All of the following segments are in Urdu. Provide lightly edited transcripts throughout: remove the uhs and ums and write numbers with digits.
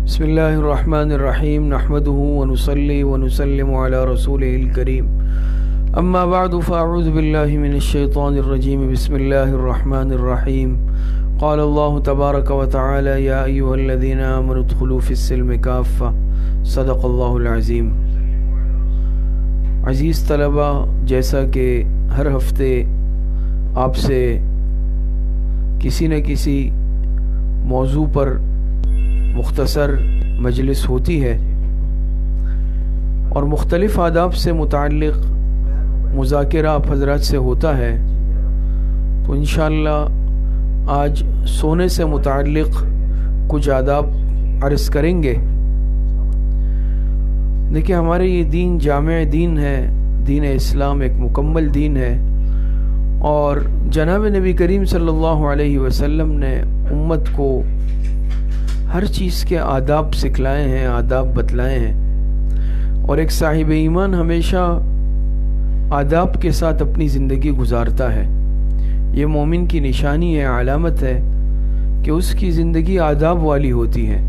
بسم اللہ الرحمن الرحیم نحمده ونصلی ونسلم علی رسوله الکریم اما بعد فاعوذ باللہ من الشیطان الرجیم بسم اللہ الرحمن الرحیم قال اللہ تبارک وتعالی یا ایہا الذین آمنوا ادخلوا فی السلم کافہ صدق اللہ العظیم۔ عزیز طلبہ، جیسا کہ ہر ہفتے آپ سے کسی نہ کسی موضوع پر مختصر مجلس ہوتی ہے اور مختلف آداب سے متعلق مذاکرہ آپ حضرات سے ہوتا ہے، تو انشاءاللہ آج سونے سے متعلق کچھ آداب عرض کریں گے۔ دیکھیں، ہمارے یہ دین جامع دین ہے، دین اسلام ایک مکمل دین ہے، اور جناب نبی کریم صلی اللہ علیہ وسلم نے امت کو ہر چیز کے آداب سکھلائے ہیں، آداب بتلائے ہیں، اور ایک صاحب ایمان ہمیشہ آداب کے ساتھ اپنی زندگی گزارتا ہے۔ یہ مومن کی نشانی ہے، علامت ہے کہ اس کی زندگی آداب والی ہوتی ہے۔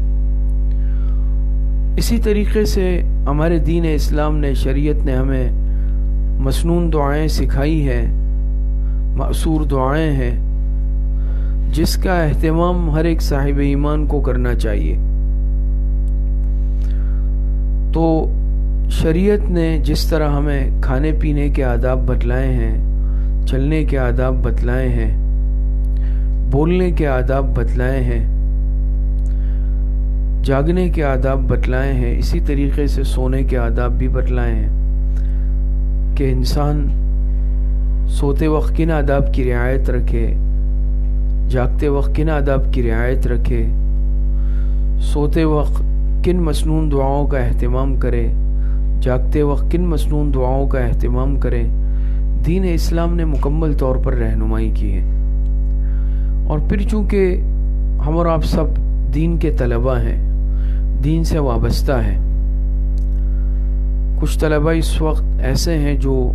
اسی طریقے سے ہمارے دین اسلام نے، شریعت نے ہمیں مسنون دعائیں سکھائی ہیں، مأثور دعائیں ہیں، جس کا اہتمام ہر ایک صاحب ایمان کو کرنا چاہیے۔ تو شریعت نے جس طرح ہمیں کھانے پینے کے آداب بتلائے ہیں، چلنے کے آداب بتلائے ہیں، بولنے کے آداب بتلائے ہیں، جاگنے کے آداب بتلائے ہیں، اسی طریقے سے سونے کے آداب بھی بتلائے ہیں کہ انسان سوتے وقت کن آداب کی رعایت رکھے، جاگتے وقت کن آداب کی رعایت رکھے، سوتے وقت کن مسنون دعاؤں کا اہتمام کرے، جاگتے وقت کن مسنون دعاؤں کا اہتمام کرے۔ دین اسلام نے مکمل طور پر رہنمائی کی ہے۔ اور پھر چونکہ ہم اور آپ سب دین کے طلبہ ہیں، دین سے وابستہ ہیں، کچھ طلبہ اس وقت ایسے ہیں جو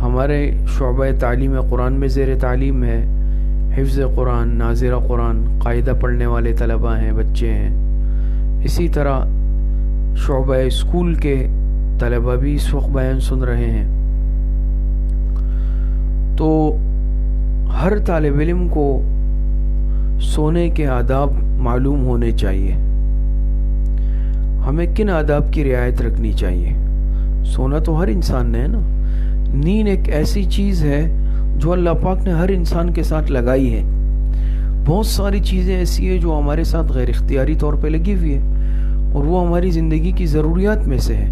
ہمارے شعبہ تعلیم قرآن میں زیر تعلیم ہے، حفظ قرآن، ناظرہ قرآن، قاعدہ پڑھنے والے طلبہ ہیں، بچے ہیں۔ اسی طرح شعبہ اسکول کے طلبہ بھی اس وقت بیان سن رہے ہیں۔ تو ہر طالب علم کو سونے کے آداب معلوم ہونے چاہیے، ہمیں کن آداب کی رعایت رکھنی چاہیے۔ سونا تو ہر انسان نے ہے نا، نیند ایک ایسی چیز ہے جو اللہ پاک نے ہر انسان کے ساتھ لگائی ہے۔ بہت ساری چیزیں ایسی ہیں جو ہمارے ساتھ غیر اختیاری طور پہ لگی ہوئی ہے، اور وہ ہماری زندگی کی ضروریات میں سے ہے۔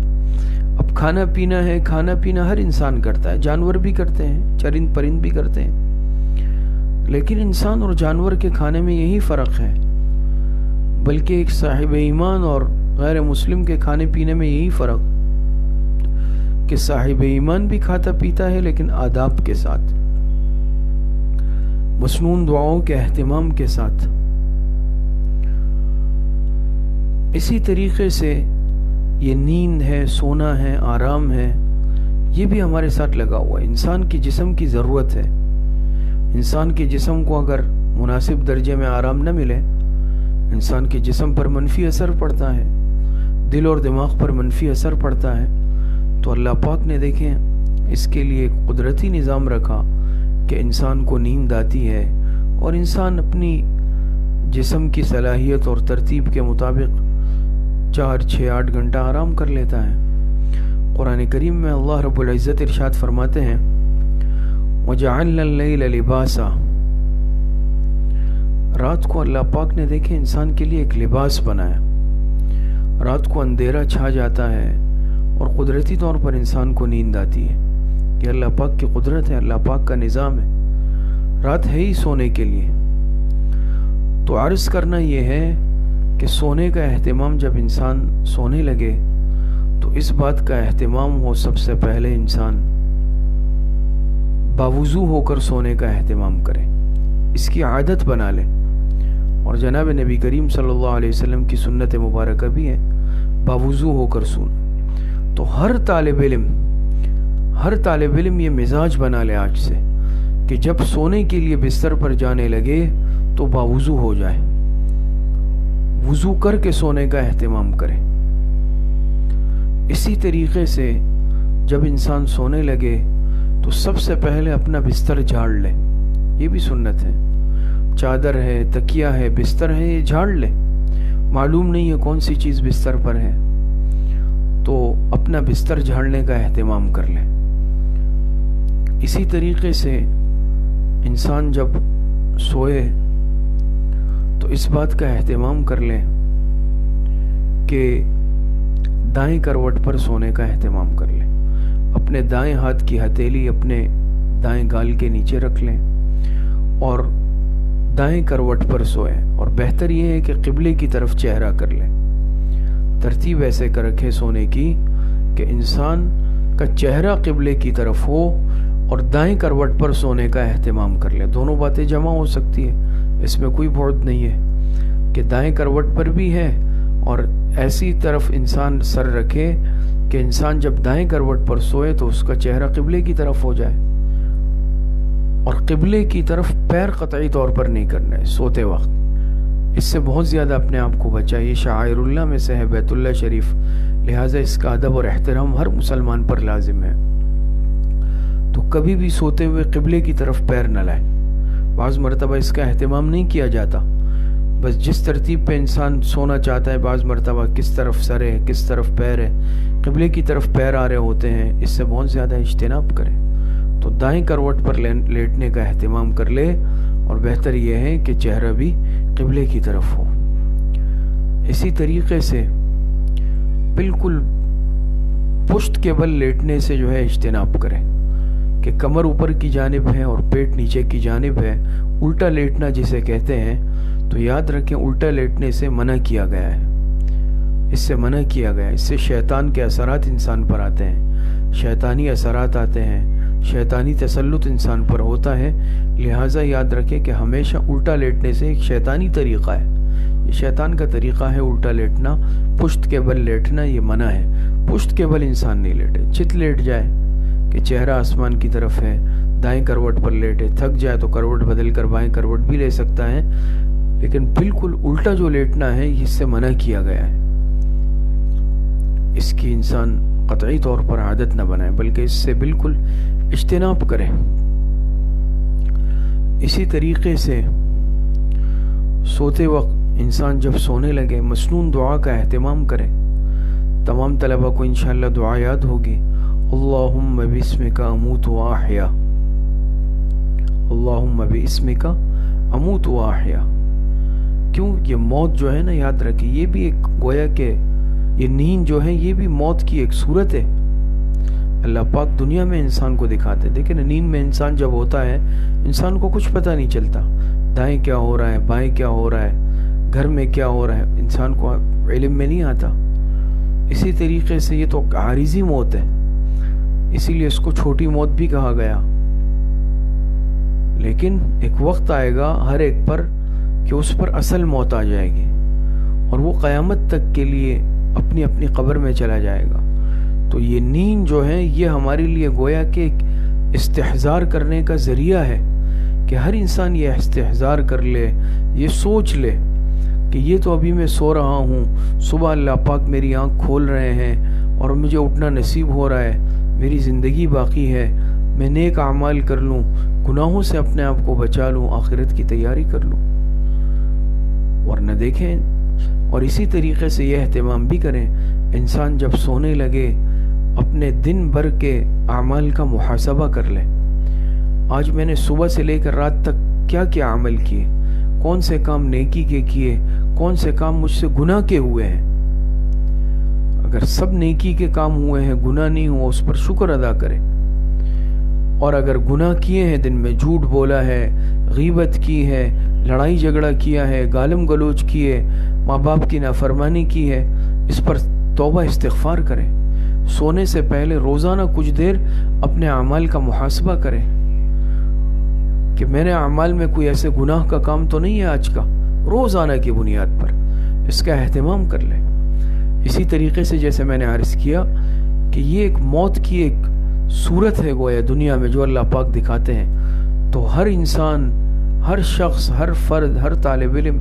اب کھانا پینا ہے، کھانا پینا ہر انسان کرتا ہے، جانور بھی کرتے ہیں، چرند پرند بھی کرتے ہیں، لیکن انسان اور جانور کے کھانے میں یہی فرق ہے، بلکہ ایک صاحب ایمان اور غیر مسلم کے کھانے پینے میں یہی فرق کہ صاحب ایمان بھی کھاتا پیتا ہے لیکن آداب کے ساتھ، مسنون دعاؤں کے اہتمام کے ساتھ۔ اسی طریقے سے یہ نیند ہے، سونا ہے، آرام ہے، یہ بھی ہمارے ساتھ لگا ہوا ہے۔ انسان کی جسم کی ضرورت ہے۔ انسان کے جسم کو اگر مناسب درجے میں آرام نہ ملے، انسان کے جسم پر منفی اثر پڑتا ہے، دل اور دماغ پر منفی اثر پڑتا ہے۔ تو اللہ پاک نے دیکھیں اس کے لیے ایک قدرتی نظام رکھا کہ انسان کو نیند آتی ہے، اور انسان اپنی جسم کی صلاحیت اور ترتیب کے مطابق 4، 6، 8 گھنٹہ آرام کر لیتا ہے۔ قرآن کریم میں اللہ رب العزت ارشاد فرماتے ہیں وَجَعَلْنَا اللَّيْلَ لِبَاسًا، رات کو اللہ پاک نے دیکھیں انسان کے لیے ایک لباس بنایا۔ رات کو اندھیرا چھا جاتا ہے اور قدرتی طور پر انسان کو نیند آتی ہے۔ یہ اللہ پاک کی قدرت ہے، اللہ پاک کا نظام ہے۔ رات ہے ہی سونے کے لیے۔ تو عرض کرنا یہ ہے کہ سونے کا اہتمام جب انسان سونے لگے تو اس بات کا اہتمام ہو، سب سے پہلے انسان باوضو ہو کر سونے کا اہتمام کرے، اس کی عادت بنا لے۔ اور جناب نبی کریم صلی اللہ علیہ وسلم کی سنت مبارکہ بھی ہے باوضو ہو کر سونا۔ تو ہر طالب علم یہ مزاج بنا لے آج سے کہ جب سونے کے لیے بستر پر جانے لگے تو باوضو ہو جائے، وضو کر کے سونے کا اہتمام کرے۔ اسی طریقے سے جب انسان سونے لگے تو سب سے پہلے اپنا بستر جھاڑ لے، یہ بھی سنت ہے۔ چادر ہے، تکیہ ہے، بستر ہے، یہ جھاڑ لے۔ معلوم نہیں ہے کون سی چیز بستر پر ہے تو اپنا بستر جھاڑنے کا اہتمام کر لے۔ اسی طریقے سے انسان جب سوئے تو اس بات کا اہتمام کر لے کہ دائیں کروٹ پر سونے کا اہتمام کر لے۔ اپنے دائیں ہاتھ کی ہتھیلی اپنے دائیں گال کے نیچے رکھ لیں اور دائیں کروٹ پر سوئے، اور بہتر یہ ہے کہ قبلے کی طرف چہرہ کر لے۔ ترتیب ایسے کر رکھے سونے کی کہ انسان کا چہرہ قبلے کی طرف ہو اور دائیں کروٹ پر سونے کا اہتمام کر لے۔ دونوں باتیں جمع ہو سکتی ہیں، اس میں کوئی بعد نہیں ہے کہ دائیں کروٹ پر بھی ہے اور ایسی طرف انسان سر رکھے کہ انسان جب دائیں کروٹ پر سوئے تو اس کا چہرہ قبلے کی طرف ہو جائے، اور قبلے کی طرف پیر قطعی طور پر نہیں کرنا ہے سوتے وقت۔ اس سے بہت زیادہ اپنے آپ کو بچائیے۔ شعائر اللہ میں سے ہے بیت اللہ شریف، لہٰذا اس کا ادب اور احترام ہر مسلمان پر لازم ہے۔ تو کبھی بھی سوتے ہوئے قبلے کی طرف پیر نہ لائے۔ بعض مرتبہ اس کا اہتمام نہیں کیا جاتا، بس جس ترتیب پہ انسان سونا چاہتا ہے بعض مرتبہ کس طرف سر ہے کس طرف پیر ہے، قبلے کی طرف پیر آ رہے ہوتے ہیں، اس سے بہت زیادہ اجتناب کریں۔ تو دائیں کروٹ پر لیٹنے کا اہتمام کر لے، اور بہتر یہ ہے کہ چہرہ بھی قبلے کی طرف ہو۔ اسی طریقے سے بالکل پشت کے بل لیٹنے سے جو ہے اجتناب کرے کہ کمر اوپر کی جانب ہے اور پیٹ نیچے کی جانب ہے، الٹا لیٹنا جسے کہتے ہیں، تو یاد رکھیں الٹا لیٹنے سے منع کیا گیا ہے، اس سے منع کیا گیا ہے۔ اس سے شیطان کے اثرات انسان پر آتے ہیں، شیطانی اثرات آتے ہیں، شیطانی تسلط انسان پر ہوتا ہے، لہٰذا یاد رکھیں کہ ہمیشہ الٹا لیٹنے سے ایک شیطانی طریقہ ہے، یہ شیطان کا طریقہ ہے الٹا لیٹنا، پشت کے بل لیٹنا یہ منع ہے۔ پشت کے بل انسان نہیں لیٹے، چت لیٹ جائے کہ چہرہ آسمان کی طرف ہے، دائیں کروٹ پر لیٹے، تھک جائے تو کروٹ بدل کر بائیں کروٹ بھی لے سکتا ہے، لیکن بالکل الٹا جو لیٹنا ہے اس سے منع کیا گیا ہے۔ اس کی انسان قطعی طور پر عادت نہ بنائے بلکہ اس سے بالکل اجتناب کرے۔ اسی طریقے سے سوتے وقت انسان جب سونے لگے مسنون دعا کا اہتمام کرے۔ تمام طلبہ کو انشاءاللہ دعا یاد ہوگی، اللہم باسمک اموت و احیا، اللہم باسمک اموت و احیا۔ کیوں؟ یہ موت جو ہے نا، یاد رکھیں یہ بھی ایک گویا کہ یہ نیند جو ہے یہ بھی موت کی ایک صورت ہے۔ اللہ پاک دنیا میں انسان کو دکھاتے، دیکھیں نیند میں انسان جب ہوتا ہے انسان کو کچھ پتہ نہیں چلتا، دائیں کیا ہو رہا ہے بائیں کیا ہو رہا ہے، گھر میں کیا ہو رہا ہے، انسان کو علم میں نہیں آتا۔ اسی طریقے سے یہ تو عارضی موت ہے، اسی لیے اس کو چھوٹی موت بھی کہا گیا، لیکن ایک وقت آئے گا ہر ایک پر کہ اس پر اصل موت آ جائے گی، اور وہ قیامت تک کے لیے اپنی اپنی قبر میں چلا جائے گا۔ تو یہ نیند جو ہے یہ ہمارے لیے گویا کہ ایک استحضار کرنے کا ذریعہ ہے کہ ہر انسان یہ استحضار کر لے، یہ سوچ لے کہ یہ تو ابھی میں سو رہا ہوں، صبح اللہ پاک میری آنکھ کھول رہے ہیں اور مجھے اٹھنا نصیب ہو رہا ہے، میری زندگی باقی ہے، میں نیک اعمال کر لوں، گناہوں سے اپنے آپ کو بچا لوں، آخرت کی تیاری کر لوں، ورنہ دیکھیں۔ اور اسی طریقے سے یہ اہتمام بھی کریں، انسان جب سونے لگے اپنے دن بھر کے اعمال کا محاسبہ کر لے۔ آج میں نے صبح سے لے کر رات تک کیا کیا عمل کیے، کون سے کام نیکی کے کیے، کون سے کام مجھ سے گناہ کے ہوئے ہیں۔ اگر سب نیکی کے کام ہوئے ہیں، گناہ نہیں ہوا، اس پر شکر ادا کرے، اور اگر گناہ کیے ہیں، دن میں جھوٹ بولا ہے، غیبت کی ہے، لڑائی جھگڑا کیا ہے، گالم گلوچ کیے، ماں باپ کی نافرمانی کی ہے، اس پر توبہ استغفار کریں۔ سونے سے پہلے روزانہ کچھ دیر اپنے اعمال کا محاسبہ کریں کہ میں نے اعمال میں کوئی ایسے گناہ کا کام تو نہیں ہے آج کا، روزانہ کی بنیاد پر اس کا اہتمام کر لیں۔ اسی طریقے سے جیسے میں نے عرض کیا کہ یہ ایک موت کی ایک صورت ہے گویا دنیا میں جو اللہ پاک دکھاتے ہیں، تو ہر انسان، ہر شخص، ہر فرد، ہر طالب علم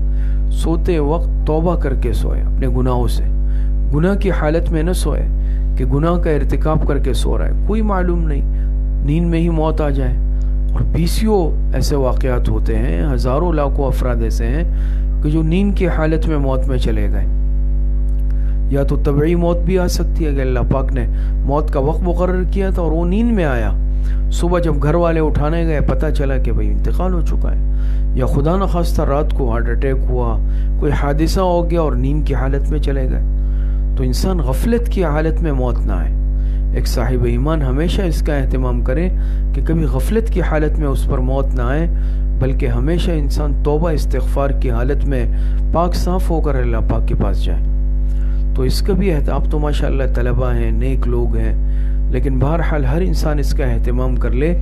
سوتے وقت توبہ کر کے سوئے اپنے گناہوں سے. گناہ کی حالت میں نہ سوئے کہ گناہ کا ارتکاب کر کے سو رہا ہے. کوئی معلوم نہیں, نیند میں ہی موت آ جائے. اور بیسیوں ایسے واقعات ہوتے ہیں, ہزاروں لاکھوں افراد ایسے ہیں کہ جو نیند کی حالت میں موت میں چلے گئے. یا تو طبعی موت بھی آ سکتی ہے کہ اللہ پاک نے موت کا وقت مقرر کیا تھا اور وہ نیند میں آیا, صبح جب گھر والے اٹھانے گئے پتہ چلا کہ بھئی انتقال ہو چکا ہے. یا خدا نخواستہ رات کو ہارٹ اٹیک ہوا, کوئی حادثہ ہو گیا اور نیند کی حالت میں چلے گئے. تو انسان غفلت کی حالت میں موت نہ آئے. ایک صاحب ایمان ہمیشہ اس کا اہتمام کرے کہ کبھی غفلت کی حالت میں اس پر موت نہ آئے, بلکہ ہمیشہ انسان توبہ استغفار کی حالت میں پاک صاف ہو کر اللہ پاک کے پاس جائے. تو اس کا بھی اہتمام, تو ماشاءاللہ طلباء ہیں, نیک لوگ ہیں, لیکن بہرحال ہر انسان اس کا اہتمام کر لے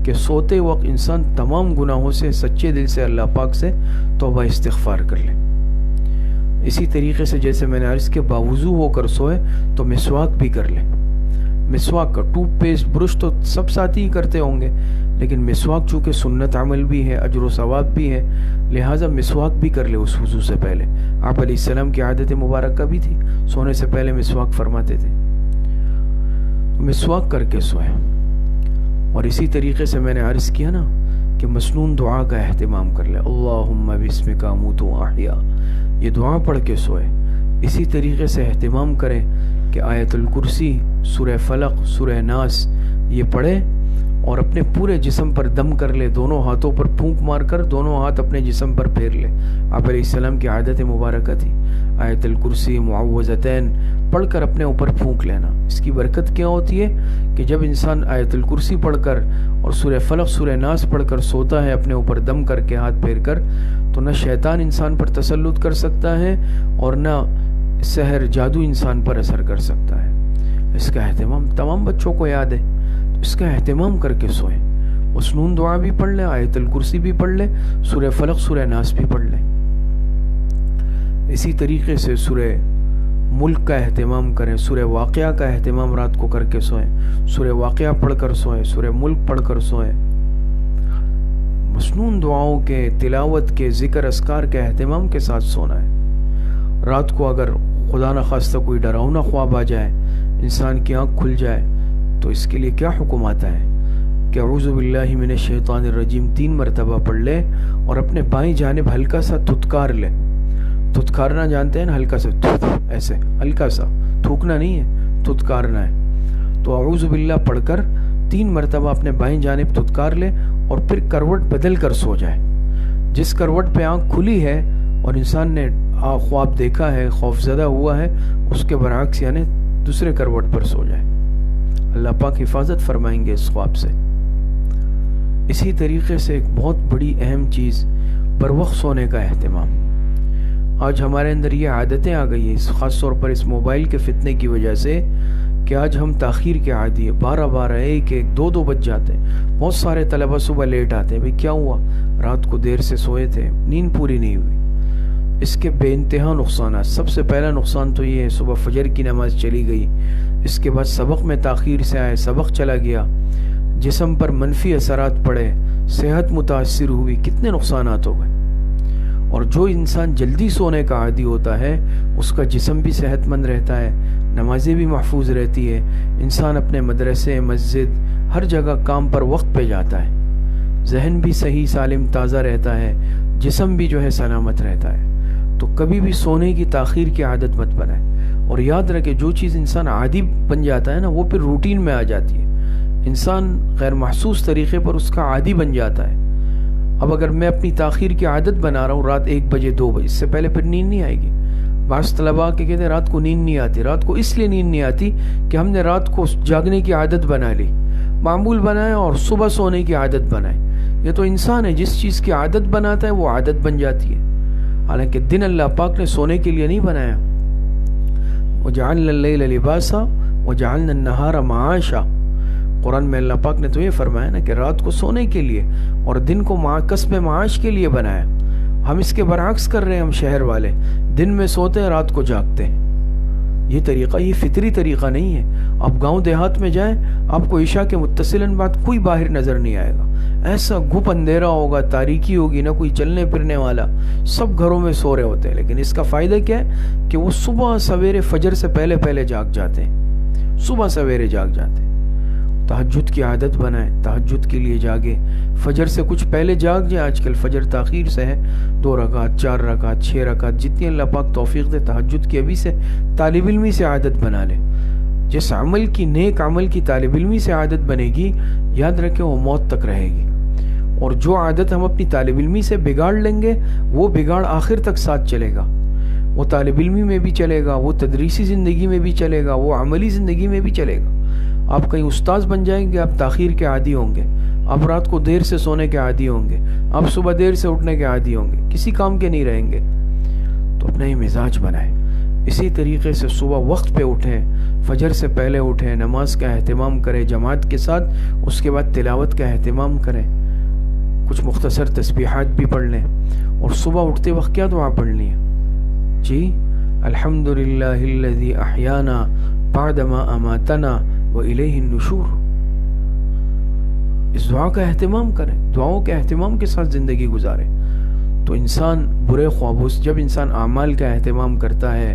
کہ سوتے وقت انسان تمام گناہوں سے سچے دل سے اللہ پاک سے توبہ استغفار کر لے. اسی طریقے سے جیسے میں نے عرض کیا, باوضو ہو کر سوئے تو مسواک بھی کر لے. مسواک کا ٹوتھ پیسٹ برش تو سب ساتھی ہی کرتے ہوں گے, لیکن مسواک چونکہ سنت عمل بھی ہے, اجر و ثواب بھی ہے, لہٰذا مسواک بھی کر لے اس وضو سے پہلے. آپ علیہ السلام کی عادت مبارکہ بھی تھی, سونے سے پہلے مسواک فرماتے تھے. مسواک کر کے سوئے. اور اسی طریقے سے میں نے عرض کیا نا کہ مسنون دعا کا اہتمام کر لے, اللہم بسمک اموت و احیا, یہ دعا پڑھ کے سوئے. اسی طریقے سے اہتمام کریں کہ آیت الکرسی, سورہ فلق, سورہ ناس یہ پڑھے اور اپنے پورے جسم پر دم کر لے. دونوں ہاتھوں پر پھونک مار کر دونوں ہاتھ اپنے جسم پر پھیر لے. آپ علیہ السلام کی عادت مبارکہ تھی آیت الکرسی, معوذتین پڑھ کر اپنے اوپر پھونک لینا. اس کی برکت کیا ہوتی ہے کہ جب انسان آیت الکرسی پڑھ کر اور سورہ فلق, سورہ ناس پڑھ کر سوتا ہے اپنے اوپر دم کر کے ہاتھ پھیر کر, تو نہ شیطان انسان پر تسلط کر سکتا ہے اور نہ سحر جادو انسان پر اثر کر سکتا ہے. اس کا اہتمام تمام بچوں کو یاد ہے, اس کا اہتمام کر کے سوئیں. مسنون دعا بھی پڑھ لیں, آیت الکرسی بھی پڑھ لیں, سورہ فلق, سورہ ناس بھی پڑھ لیں. اسی طریقے سے سورہ ملک کا اہتمام کریں, سورہ واقعہ کا اہتمام رات کو کر کے سوئیں. سورہ واقعہ پڑھ کر سوئیں, سورہ ملک پڑھ کر سوئیں. مسنون دعاؤں کے, تلاوت کے, ذکر اذکار کے اہتمام کے ساتھ سونا ہے. رات کو اگر خدا نخواستہ کوئی ڈراؤنا خواب آ جائے, انسان کی آنکھ کھل جائے, تو اس کے لیے کیا حکم آتا ہے کہ اعوذ باللہ من الشیطان الرجیم 3 مرتبہ پڑھ لے اور اپنے بائیں جانب ہلکا سا تھتکار لے. تھتکارنا جانتے ہیں نا, ہلکا سا ایسے, ہلکا سا, تھوکنا نہیں ہے, تھتکارنا ہے. تو اعوذ باللہ پڑھ کر 3 مرتبہ اپنے بائیں جانب تھتکار لے اور پھر کروٹ بدل کر سو جائے. جس کروٹ پہ آنکھ کھلی ہے اور انسان نے خواب دیکھا ہے, خوف زدہ ہوا ہے, اس کے برعکس یعنی دوسرے کروٹ پر سو جائے. اللہ پاک حفاظت فرمائیں گے اس خواب سے. اسی طریقے سے ایک بہت بڑی اہم چیز پر وقت سونے کا اہتمام. آج ہمارے اندر یہ عادتیں آ گئی ہیں, خاص طور پر اس موبائل کے فتنے کی وجہ سے, کہ آج ہم تاخیر کے عادی ہیں. 12 1 1 2 2 بج جاتے ہیں. بہت سارے طلبہ صبح لیٹ آتے ہیں. بھئی کیا ہوا, رات کو دیر سے سوئے تھے, نیند پوری نہیں ہوئی. اس کے بے انتہا نقصانات. سب سے پہلا نقصان تو یہ ہے, صبح فجر کی نماز چلی گئی, اس کے بعد سبق میں تاخیر سے آئے, سبق چلا گیا, جسم پر منفی اثرات پڑے, صحت متاثر ہوئی, کتنے نقصانات ہو گئے. اور جو انسان جلدی سونے کا عادی ہوتا ہے اس کا جسم بھی صحت مند رہتا ہے, نمازیں بھی محفوظ رہتی ہے, انسان اپنے مدرسے, مسجد, ہر جگہ کام پر وقت پہ جاتا ہے, ذہن بھی صحیح سالم تازہ رہتا ہے, جسم بھی جو ہے سلامت رہتا ہے. تو کبھی بھی سونے کی تاخیر کی عادت مت بنائے. اور یاد رکھے, جو چیز انسان عادی بن جاتا ہے نا, وہ پھر روٹین میں آ جاتی ہے. انسان غیر محسوس طریقے پر اس کا عادی بن جاتا ہے. اب اگر میں اپنی تاخیر کی عادت بنا رہا ہوں رات 1 بجے 2 بجے, اس سے پہلے پھر نیند نہیں آئے گی. بعض طلباء کے کہتے ہیں رات کو نیند نہیں آتی. رات کو اس لیے نیند نہیں آتی کہ ہم نے رات کو جاگنے کی عادت بنا لی, معمول بنائے اور صبح سونے کی عادت بنائے. یہ تو انسان ہے, جس چیز کی عادت بناتا ہے وہ عادت بن جاتی ہے. حالانکہ دن اللہ پاک نے سونے کے لیے نہیں بنایا. وَجَعَلْنَا اللَّيْلَ لِبَاسًا وَجَعَلْنَا النَّهَارَ مَعَاشًا. قرآن میں اللہ پاک نے تو یہ فرمایا نا کہ رات کو سونے کے لیے اور دن کو کسب معاش کے لیے بنایا. ہم اس کے برعکس کر رہے ہیں. ہم شہر والے دن میں سوتے ہیں, رات کو جاگتے ہیں. یہ طریقہ، یہ فطری طریقہ نہیں ہے. آپ گاؤں دیہات میں جائیں، آپ کو عشاء کے متصلاً بعد کوئی باہر نظر نہیں آئے گا. ایسا گھپ اندھیرا ہوگا، تاریکی ہوگی، نہ کوئی چلنے پھرنے والا، سب گھروں میں سو رہے ہوتے ہیں. لیکن اس کا فائدہ کیا ہے کہ وہ صبح سویرے فجر سے پہلے پہلے جاگ جاتے ہیں، صبح سویرے جاگ جاتے ہیں. تہجد کی عادت بنائیں، تہجد کے لیے جاگیں، فجر سے کچھ پہلے جاگ جائیں. آج کل فجر تاخیر سے ہے، 2 رکعت 4 رکعت 6 رکعت جتنی اللہ پاک توفیق دے، تہجد کی ابھی سے طالب علمی سے عادت بنا لے. جس عمل کی، نیک عمل کی طالب علمی سے عادت بنے گی، یاد رکھیں وہ موت تک رہے گی. اور جو عادت ہم اپنی طالب علمی سے بگاڑ لیں گے، وہ بگاڑ آخر تک ساتھ چلے گا. وہ طالب علمی میں بھی چلے گا، وہ تدریسی زندگی میں بھی چلے گا، وہ عملی زندگی میں بھی چلے گا. آپ کہیں استاذ بن جائیں گے، آپ تاخیر کے عادی ہوں گے، آپ رات کو دیر سے سونے کے عادی ہوں گے، آپ صبح دیر سے اٹھنے کے عادی ہوں گے، کسی کام کے نہیں رہیں گے. تو اپنا یہ مزاج بنائیں. اسی طریقے سے صبح وقت پہ اٹھیں، فجر سے پہلے اٹھیں، نماز کا اہتمام کریں جماعت کے ساتھ، اس کے بعد تلاوت کا اہتمام کریں، کچھ مختصر تسبیحات بھی پڑھ لیں. اور صبح اٹھتے وقت کیا دعا پڑھنی ہے؟ جی، الحمدللہ الذی احیانا بعدما اماتنا وإلیہ النشور. اس دعا کا اہتمام کریں، دعاؤں کے اہتمام کے ساتھ زندگی گزاریں. تو انسان برے خوابوں سے، جب انسان اعمال کا اہتمام کرتا ہے،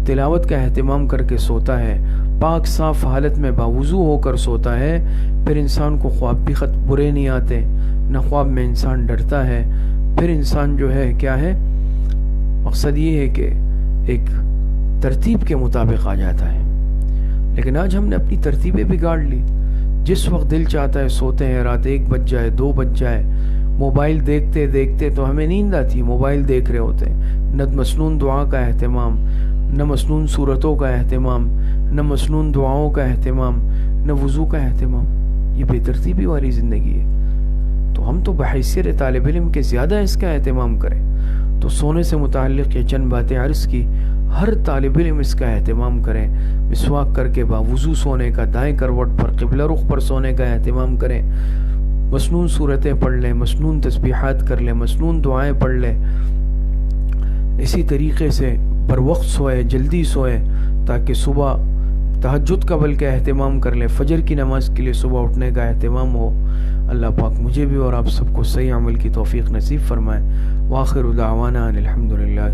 تلاوت کا اہتمام کر کے سوتا ہے، پاک صاف حالت میں باوضو ہو کر سوتا ہے، پھر انسان کو خواب بھی برے نہیں آتے، نہ خواب میں انسان ڈرتا ہے. پھر انسان جو ہے کیا ہے، مقصد یہ ہے کہ ایک ترتیب کے مطابق آ جاتا ہے. لیکن آج ہم نے اپنی ترتیبیں بگاڑ لی. جس وقت دل چاہتا ہے سوتے ہیں، رات 1 بج جائے 2 بج جائے، موبائل دیکھتے دیکھتے تو ہمیں نیند آتی ہے، موبائل دیکھ رہے ہوتے ہیں. نہ مسنون دعا کا اہتمام، نہ مسنون صورتوں کا اہتمام، نہ مسنون دعاؤں کا اہتمام، نہ وضو کا اہتمام. یہ بے ترتیبی والی زندگی ہے. تو ہم تو بحیثیت طالب علم کے زیادہ اس کا اہتمام کریں. تو سونے سے متعلق یہ چند باتیں عرض کی، ہر طالب علم اس کا اہتمام کریں. مسواک کر کے باوضو سونے کا، دائیں کروٹ پر قبلہ رخ پر سونے کا اہتمام کریں. مسنون صورتیں پڑھ لیں، مسنون تسبیحات کر لیں، مسنون دعائیں پڑھ لیں. اسی طریقے سے بر وقت سوئے، جلدی سوئے، تاکہ صبح تہجد کا بلکہ اہتمام کر لیں، فجر کی نماز کے لیے صبح اٹھنے کا اہتمام ہو. اللہ پاک مجھے بھی اور آپ سب کو صحیح عمل کی توفیق نصیب فرمائے. وآخر دعوانا ان الحمد للہ